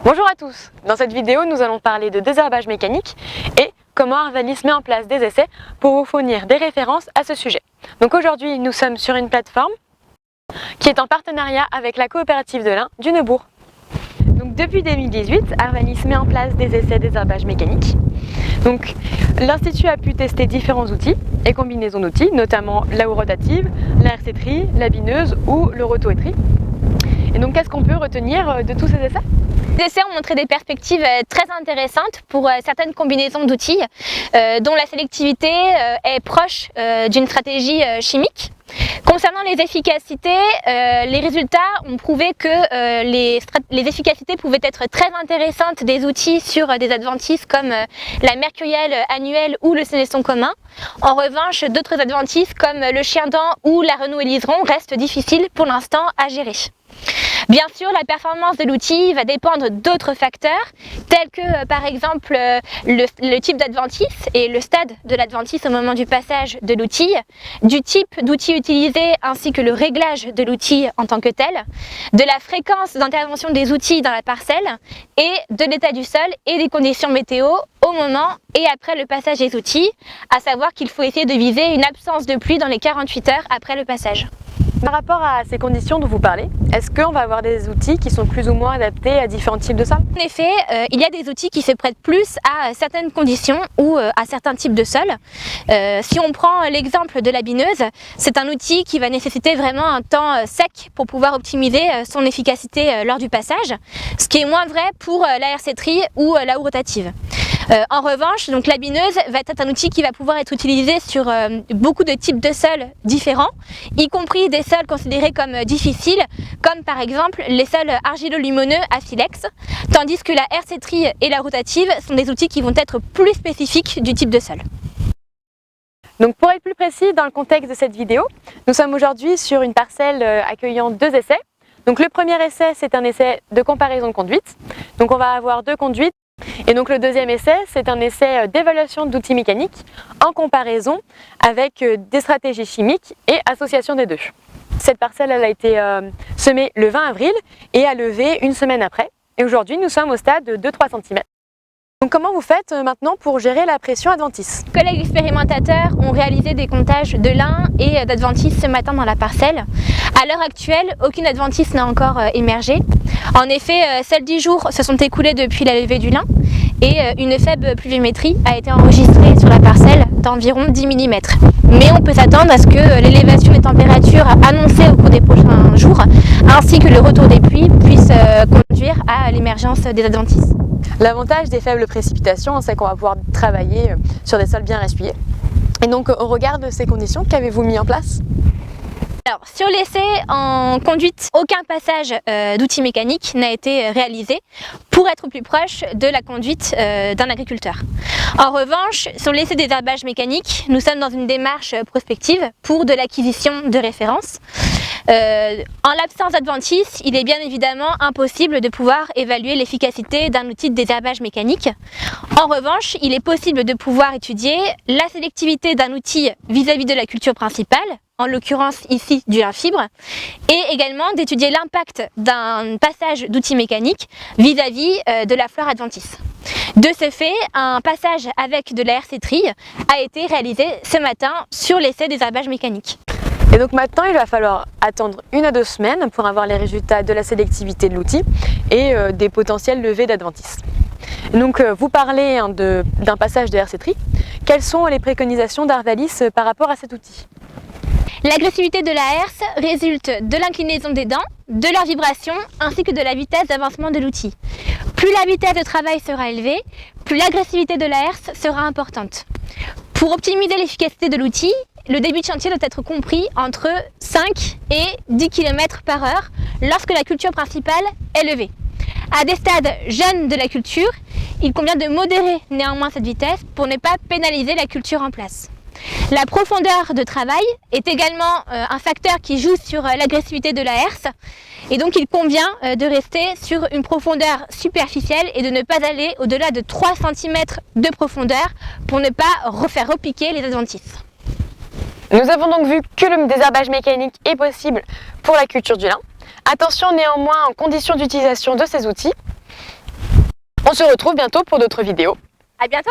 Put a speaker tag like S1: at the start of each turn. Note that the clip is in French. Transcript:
S1: Bonjour à tous. Dans cette vidéo, nous allons parler de désherbage mécanique et comment Arvalis met en place des essais pour vous fournir des références à ce sujet. Donc aujourd'hui, nous sommes sur une plateforme qui est en partenariat avec la coopérative de lin du Neubourg. Donc depuis 2018, Arvalis met en place des essais désherbage mécanique. Donc l'Institut a pu tester différents outils et combinaisons d'outils, notamment la houe rotative, la RC-tri, la bineuse ou le roto-étri. Et donc qu'est-ce qu'on peut retenir de tous ces essais ?
S2: Les essais ont montré des perspectives très intéressantes pour certaines combinaisons d'outils dont la sélectivité est proche d'une stratégie chimique. Concernant les efficacités, les résultats ont prouvé que les efficacités pouvaient être très intéressantes des outils sur des adventices comme la mercuriale annuelle ou le sénesson commun. En revanche, d'autres adventices comme le chien-dent ou la renouéliseron restent difficiles pour l'instant à gérer. Bien sûr, la performance de l'outil va dépendre d'autres facteurs, tels que par exemple le type d'adventice et le stade de l'adventice au moment du passage de l'outil, du type d'outil utilisé ainsi que le réglage de l'outil en tant que tel, de la fréquence d'intervention des outils dans la parcelle et de l'état du sol et des conditions météo au moment et après le passage des outils, à savoir qu'il faut essayer de viser une absence de pluie dans les 48 heures après le passage.
S1: Par rapport à ces conditions dont vous parlez, est-ce qu'on va avoir des outils qui sont plus ou moins adaptés à différents types de sols ?
S2: En effet, il y a des outils qui se prêtent plus à certaines conditions ou à certains types de sols. Si on prend l'exemple de la bineuse, c'est un outil qui va nécessiter vraiment un temps sec pour pouvoir optimiser son efficacité lors du passage, ce qui est moins vrai pour la RC-tri ou la houe rotative. En revanche, donc la bineuse va être un outil qui va pouvoir être utilisé sur beaucoup de types de sols différents, y compris des sols considérés comme difficiles, comme par exemple les sols argilo-limoneux à silex, tandis que la RC-tri et la rotative sont des outils qui vont être plus spécifiques du type de sol.
S1: Donc pour être plus précis dans le contexte de cette vidéo, nous sommes aujourd'hui sur une parcelle accueillant deux essais. Donc le premier essai, c'est un essai de comparaison de conduite. Donc on va avoir deux conduites. Et donc le deuxième essai, c'est un essai d'évaluation d'outils mécaniques en comparaison avec des stratégies chimiques et association des deux. Cette parcelle elle a été semée le 20 avril et a levé une semaine après. Et aujourd'hui, nous sommes au stade de 2-3 cm. Donc comment vous faites maintenant pour gérer la pression adventice ?
S2: Les collègues expérimentateurs ont réalisé des comptages de lin et d'adventice ce matin dans la parcelle. À l'heure actuelle, aucune adventice n'a encore émergé. En effet, celles 10 jours se sont écoulés depuis la levée du lin et une faible pluviométrie a été enregistrée sur la parcelle d'environ 10 mm. Mais on peut s'attendre à ce que l'élévation des températures annoncée au cours des prochains jours ainsi que le retour des pluies puissent conduire à l'émergence des adventices.
S1: L'avantage des faibles précipitations, c'est qu'on va pouvoir travailler sur des sols bien ressuyés. Et donc au regard de ces conditions, qu'avez-vous mis en place ?
S2: Alors, sur l'essai en conduite, aucun passage d'outils mécaniques n'a été réalisé pour être plus proche de la conduite d'un agriculteur. En revanche, sur l'essai des herbages mécaniques, nous sommes dans une démarche prospective pour de l'acquisition de références. En l'absence d'adventice, il est bien évidemment impossible de pouvoir évaluer l'efficacité d'un outil de désherbage mécanique. En revanche, il est possible de pouvoir étudier la sélectivité d'un outil vis-à-vis de la culture principale, en l'occurrence ici du lin fibre, et également d'étudier l'impact d'un passage d'outils mécaniques vis-à-vis de la flore adventice. De ce fait, un passage avec de la RC-tri a été réalisé ce matin sur l'essai des herbages mécaniques.
S1: Et donc maintenant, il va falloir attendre 1 à 2 semaines pour avoir les résultats de la sélectivité de l'outil et des potentielles levées d'adventice. Donc vous parlez d'un passage de RC-tri. Quelles sont les préconisations d'Arvalis par rapport à cet outil ?
S2: L'agressivité de la herse résulte de l'inclinaison des dents, de leur vibration ainsi que de la vitesse d'avancement de l'outil. Plus la vitesse de travail sera élevée, plus l'agressivité de la herse sera importante. Pour optimiser l'efficacité de l'outil, le début de chantier doit être compris entre 5 et 10 km/h lorsque la culture principale est levée. À des stades jeunes de la culture, il convient de modérer néanmoins cette vitesse pour ne pas pénaliser la culture en place. La profondeur de travail est également un facteur qui joue sur l'agressivité de la herse et donc il convient de rester sur une profondeur superficielle et de ne pas aller au-delà de 3 cm de profondeur pour ne pas faire repiquer les adventices.
S1: Nous avons donc vu que le désherbage mécanique est possible pour la culture du lin. Attention néanmoins aux conditions d'utilisation de ces outils. On se retrouve bientôt pour d'autres vidéos.
S2: À bientôt!